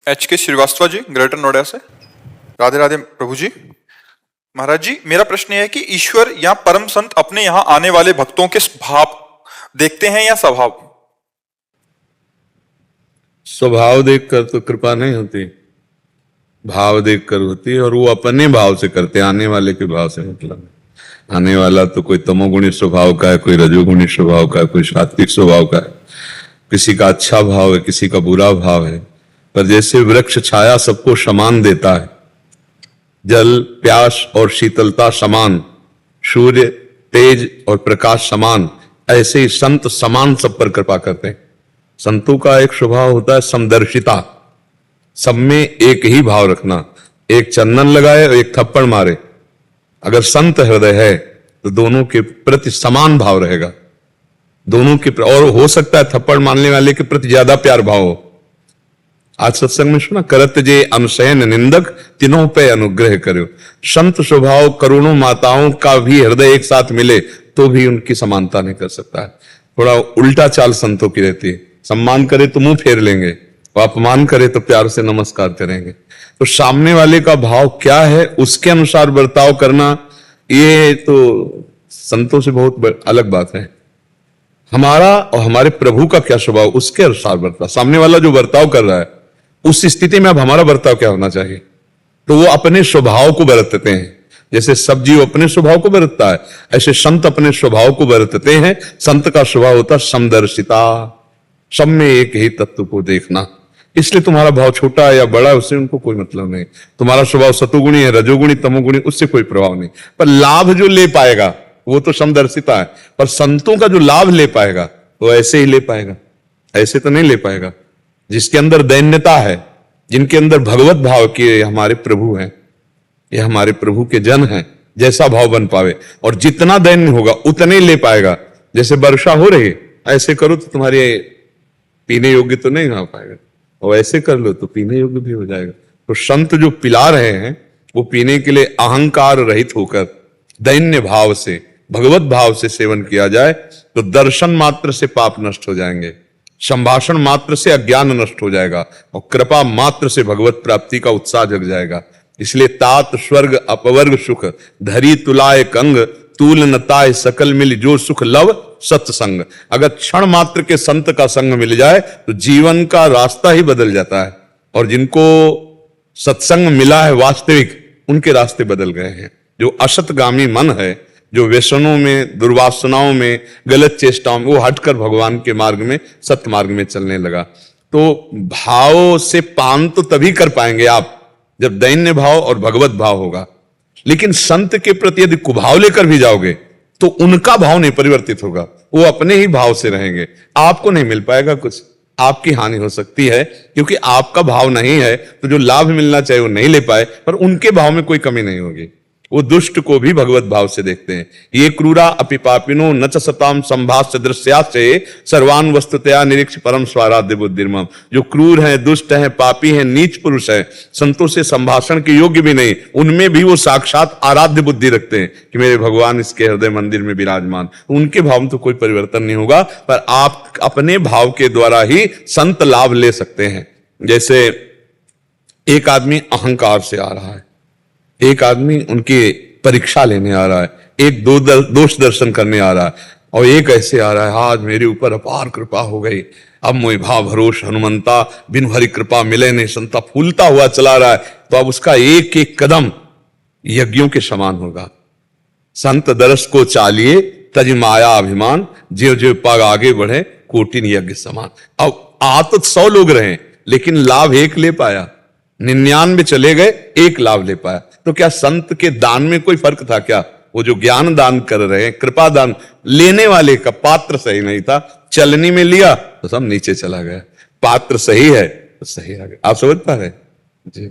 HK Srivastava ji, greater Noida से। राधे राधे प्रभु जी। महाराज जी, मेरा प्रश्न यह है कि ईश्वर या परम संत अपने यहाँ आने वाले भक्तों के भाव देखते हैं या स्वभाव? स्वभाव देखकर तो कृपा नहीं होती, भाव देखकर होती है, और वो अपने भाव से करते हैं, आने वाले के भाव से मतलब। आने वाला तो कोई तमोगुणी स्वभाव का है, कोई रजोगुणी स्वभाव का है, कोई सात्विक स्वभाव का है, किसी का अच्छा भाव है, किसी का बुरा भाव है। पर जैसे वृक्ष छाया सबको समान देता है, जल प्यास और शीतलता समान, सूर्य तेज और प्रकाश समान, ऐसे ही संत समान सब पर कृपा करते हैं। संतों का एक स्वभाव होता है समदर्शिता, सब में एक ही भाव रखना। एक चंदन लगाए और एक थप्पड़ मारे, अगर संत हृदय है तो दोनों के प्रति समान भाव रहेगा, दोनों के और हो सकता है थप्पड़ मारने वाले के प्रति ज्यादा प्यार भाव हो। आज सत्संग में सुना, करत जे अनुशयन निंदक तीनों पे अनुग्रह करो। संत स्वभाव करोड़ों माताओं का भी हृदय एक साथ मिले तो भी उनकी समानता नहीं कर सकता है। थोड़ा उल्टा चाल संतों की रहती है, सम्मान करे तो मुंह फेर लेंगे, और अपमान करे तो प्यार से नमस्कार करेंगे। तो सामने वाले का भाव क्या है उसके अनुसार बर्ताव करना, ये तो संतों से बहुत अलग बात है। हमारा और हमारे प्रभु का क्या स्वभाव, उसके अनुसार बर्ताव। सामने वाला जो बर्ताव कर रहा है उस स्थिति में अब हमारा बर्ताव क्या होना चाहिए, तो वो अपने स्वभाव को बरतते हैं। जैसे सब जीव अपने स्वभाव को बरतता है, ऐसे संत अपने स्वभाव को बरतते हैं। संत का स्वभाव होता है समदर्शिता, सब में एक ही तत्व को देखना। इसलिए तुम्हारा भाव छोटा है या बड़ा है उससे उनको कोई मतलब नहीं। तुम्हारा स्वभाव सतोगुणी है, रजोगुणी, तमोगुणी, उससे कोई प्रभाव नहीं। पर लाभ जो ले पाएगा वो तो समदर्शिता है, पर संतों का जो लाभ ले पाएगा वो ऐसे ही ले पाएगा, ऐसे तो नहीं ले पाएगा। जिसके अंदर दैन्यता है, जिनके अंदर भगवत भाव के हमारे प्रभु हैं, ये हमारे प्रभु के जन हैं, जैसा भाव बन पावे, और जितना दैन्य होगा उतने ले पाएगा। जैसे वर्षा हो रही, ऐसे करो तो तुम्हारे पीने योग्य तो नहीं हो पाएगा, और ऐसे कर लो तो पीने योग्य भी हो जाएगा। तो संत जो पिला रहे हैं वो पीने के लिए अहंकार रहित होकर दैन्य भाव से, भगवत भाव से सेवन किया जाए तो दर्शन मात्र से पाप नष्ट हो जाएंगे, संभाषण मात्र से अज्ञान नष्ट हो जाएगा, और कृपा मात्र से भगवत प्राप्ति का उत्साह जग जाएगा। इसलिए तात स्वर्ग अपवर्ग सुख धरी तुलाए कंग, तूल नताय सकल मिल जो सुख लव सत्संग। अगर क्षण मात्र के संत का संग मिल जाए तो जीवन का रास्ता ही बदल जाता है, और जिनको सत्संग मिला है वास्तविक, उनके रास्ते बदल गए हैं। जो असतगामी मन है, जो व्यसनों में, दुर्वासनाओं में, गलत चेष्टाओं में, वो हटकर भगवान के मार्ग में, सत्य मार्ग में चलने लगा। तो भाव से पान तो तभी कर पाएंगे आप जब दैन्य भाव और भगवत भाव होगा। लेकिन संत के प्रति यदि कुभाव लेकर भी जाओगे तो उनका भाव नहीं परिवर्तित होगा, वो अपने ही भाव से रहेंगे, आपको नहीं मिल पाएगा कुछ, आपकी हानि हो सकती है, क्योंकि आपका भाव नहीं है तो जो लाभ मिलना चाहिए वो नहीं ले पाए। पर उनके भाव में कोई कमी नहीं होगी, वो दुष्ट को भी भगवत भाव से देखते हैं। ये क्रूरा अपि पापिनो न च सताम संभाष्य दृश्याश्चे सर्वान वस्तुतया निरीक्ष परम स्वाराध्य बुद्धिर्मम। जो क्रूर हैं, दुष्ट हैं, पापी हैं, नीच पुरुष हैं, संतों से संभाषण के योग्य भी नहीं, उनमें भी वो साक्षात आराध्य बुद्धि रखते हैं कि मेरे भगवान इसके हृदय मंदिर में विराजमान। उनके भाव में तो कोई परिवर्तन नहीं होगा, पर आप अपने भाव के द्वारा ही संत लाभ ले सकते हैं। जैसे एक आदमी अहंकार से आ रहा है, एक आदमी उनकी परीक्षा लेने आ रहा है, एक दोष दर्शन करने आ रहा है, और एक ऐसे आ रहा है, आज मेरे ऊपर अपार कृपा हो गई, अब मोहि भाव भरोस हनुमंता, बिन हरि कृपा मिले नहीं संता, फूलता हुआ चला रहा है। तो अब उसका एक एक कदम यज्ञों के समान होगा। संत दरस को चालिए तज माया अभिमान, ज्यों ज्यों पग आगे बढ़े कोटिन यज्ञ समान। अब आ तो 100 लोग रहे लेकिन लाभ एक ले पाया, 99 चले गए, एक लाभ ले पाया। तो क्या संत के दान में कोई फर्क था क्या? वो जो ज्ञान दान कर रहे हैं, कृपा दान, लेने वाले का पात्र सही नहीं था, चलनी में लिया तो सब नीचे चला गया। पात्र सही है तो सही आ गया। आप समझ पा रहे जी?